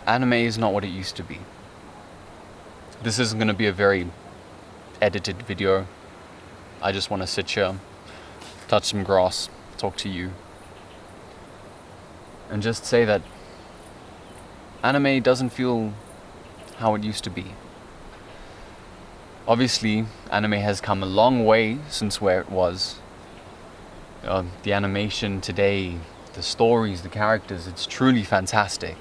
anime is not what it used to be. This isn't going to be a very edited video. I just want to sit here, touch some grass, talk to you, and just say that anime doesn't feel how it used to be. Obviously, anime has come a long way since where it was. The animation today, the stories, the characters, it's truly fantastic.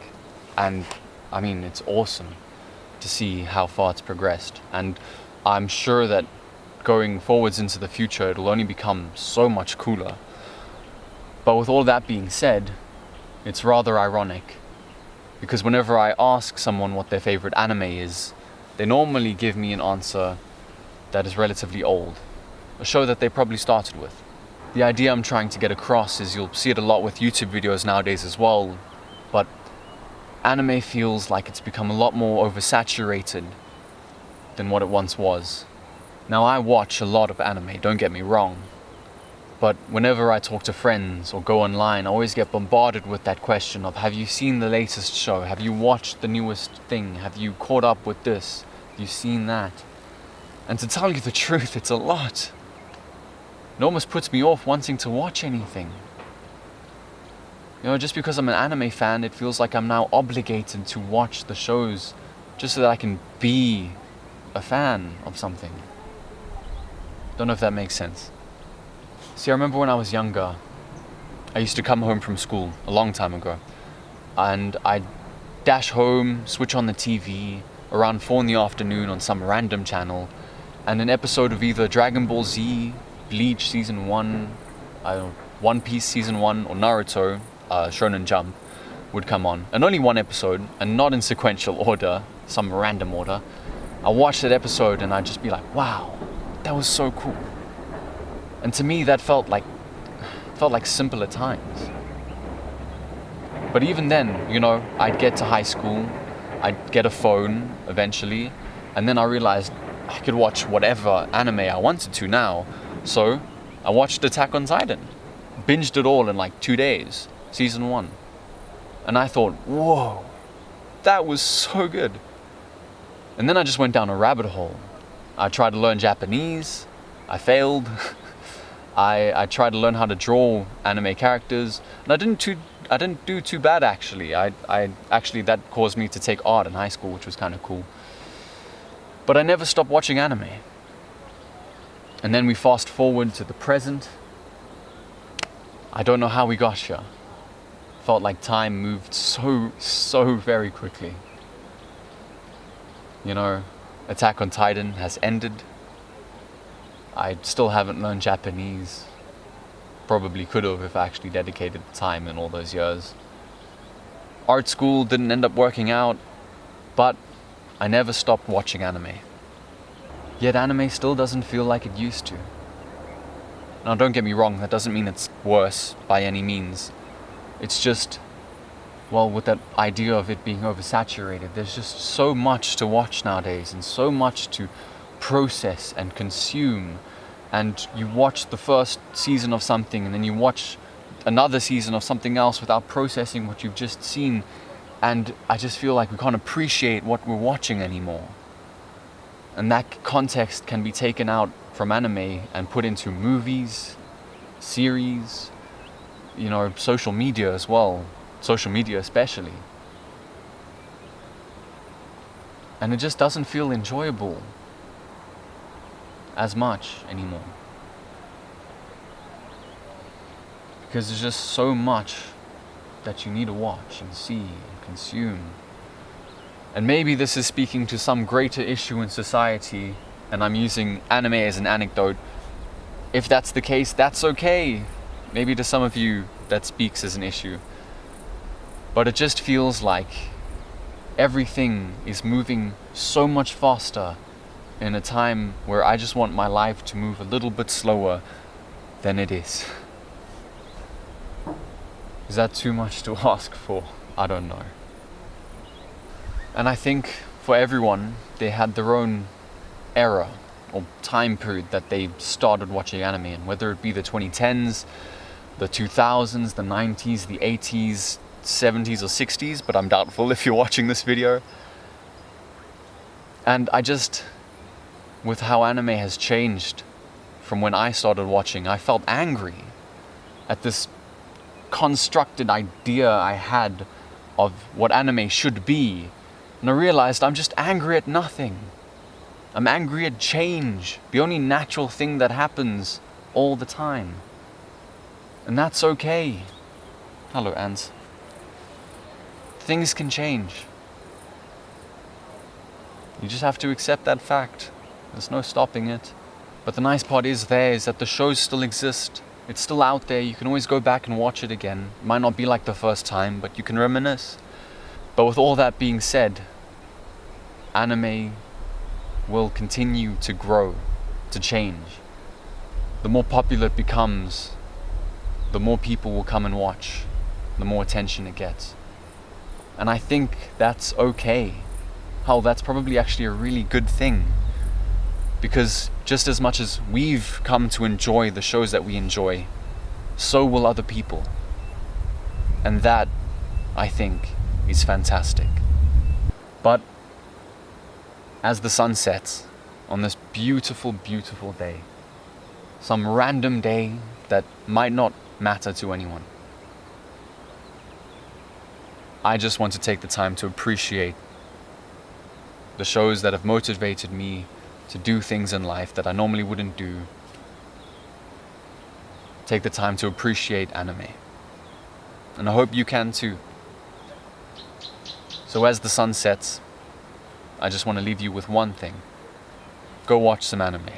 And I mean, it's awesome to see how far it's progressed. And I'm sure that going forwards into the future, it'll only become so much cooler. But with all that being said, it's rather ironic, because whenever I ask someone what their favorite anime is, they normally give me an answer that is relatively old, a show that they probably started with. The idea I'm trying to get across is, you'll see it a lot with YouTube videos nowadays as well, but anime feels like it's become a lot more oversaturated than what it once was. Now, I watch a lot of anime, don't get me wrong, but whenever I talk to friends or go online, I always get bombarded with that question of, have you seen the latest show? Have you watched the newest thing? Have you caught up with this? Have you seen that? And to tell you the truth, it's a lot. It almost puts me off wanting to watch anything. You know, just because I'm an anime fan, it feels like I'm now obligated to watch the shows just so that I can be a fan of something. Don't know if that makes sense. See, I remember when I was younger, I used to come home from school a long time ago, and I'd dash home, switch on the TV around 4 in the afternoon on some random channel, and an episode of either Dragon Ball Z, Bleach Season 1, One Piece Season 1, or Naruto, Shonen Jump, would come on. And only one episode, and not in sequential order, some random order. I watched that episode and I'd just be like, wow, that was so cool. And to me, that felt like simpler times. But even then, you know, I'd get to high school, I'd get a phone eventually, and then I realized I could watch whatever anime I wanted to now. So I watched Attack on Titan, binged it all in like 2 days, season 1. And I thought, whoa, that was so good. And then I just went down a rabbit hole. I tried to learn Japanese, I failed. I tried to learn how to draw anime characters, and I didn't do too bad actually. I actually, that caused me to take art in high school, which was kind of cool. But I never stopped watching anime. And then we fast forward to the present. I don't know how we got here. Felt like time moved so very quickly. You know, Attack on Titan has ended. I still haven't learned Japanese. Probably could have if I actually dedicated the time in all those years. Art school didn't end up working out, but I never stopped watching anime. Yet anime still doesn't feel like it used to. Now, don't get me wrong, that doesn't mean it's worse by any means. It's just, well, with that idea of it being oversaturated, there's just so much to watch nowadays and so much to process and consume. And you watch the first season of something and then you watch another season of something else without processing what you've just seen. And I just feel like we can't appreciate what we're watching anymore. And that context can be taken out from anime and put into movies, series, you know, social media as well. Social media especially. And it just doesn't feel enjoyable as much anymore. Because there's just so much that you need to watch and see and consume. And maybe this is speaking to some greater issue in society, and I'm using anime as an anecdote. If that's the case, that's okay. Maybe to some of you that speaks as an issue. But it just feels like everything is moving so much faster in a time where I just want my life to move a little bit slower than it is. Is that too much to ask for? I don't know. And I think for everyone, they had their own era or time period that they started watching anime in, whether it be the 2010s, the 2000s, the 90s, the 80s, 70s or 60s, but I'm doubtful if you're watching this video. And with how anime has changed from when I started watching, I felt angry at this constructed idea I had of what anime should be. And I realized I'm just angry at nothing. I'm angry at change, the only natural thing that happens all the time. And that's okay. Hello, ants. Things can change. You just have to accept that fact. There's no stopping it. But the nice part is that the shows still exist. It's still out there. You can always go back and watch it again. It might not be like the first time, but you can reminisce. But with all that being said, anime will continue to grow, to change. The more popular it becomes, the more people will come and watch, the more attention it gets. And I think that's okay. Hell, that's probably actually a really good thing. Because just as much as we've come to enjoy the shows that we enjoy, so will other people. And that, I think, is fantastic. But as the sun sets on this beautiful, beautiful day, some random day that might not matter to anyone, I just want to take the time to appreciate the shows that have motivated me to do things in life that I normally wouldn't do. Take the time to appreciate anime. And I hope you can too. So as the sun sets, I just want to leave you with one thing. Go watch some anime.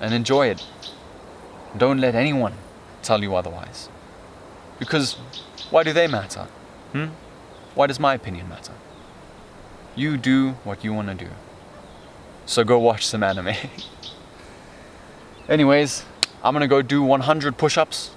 And enjoy it. Don't let anyone tell you otherwise. Because why do they matter? Why does my opinion matter? You do what you want to do. So go watch some anime. Anyways, I'm gonna go do 100 push-ups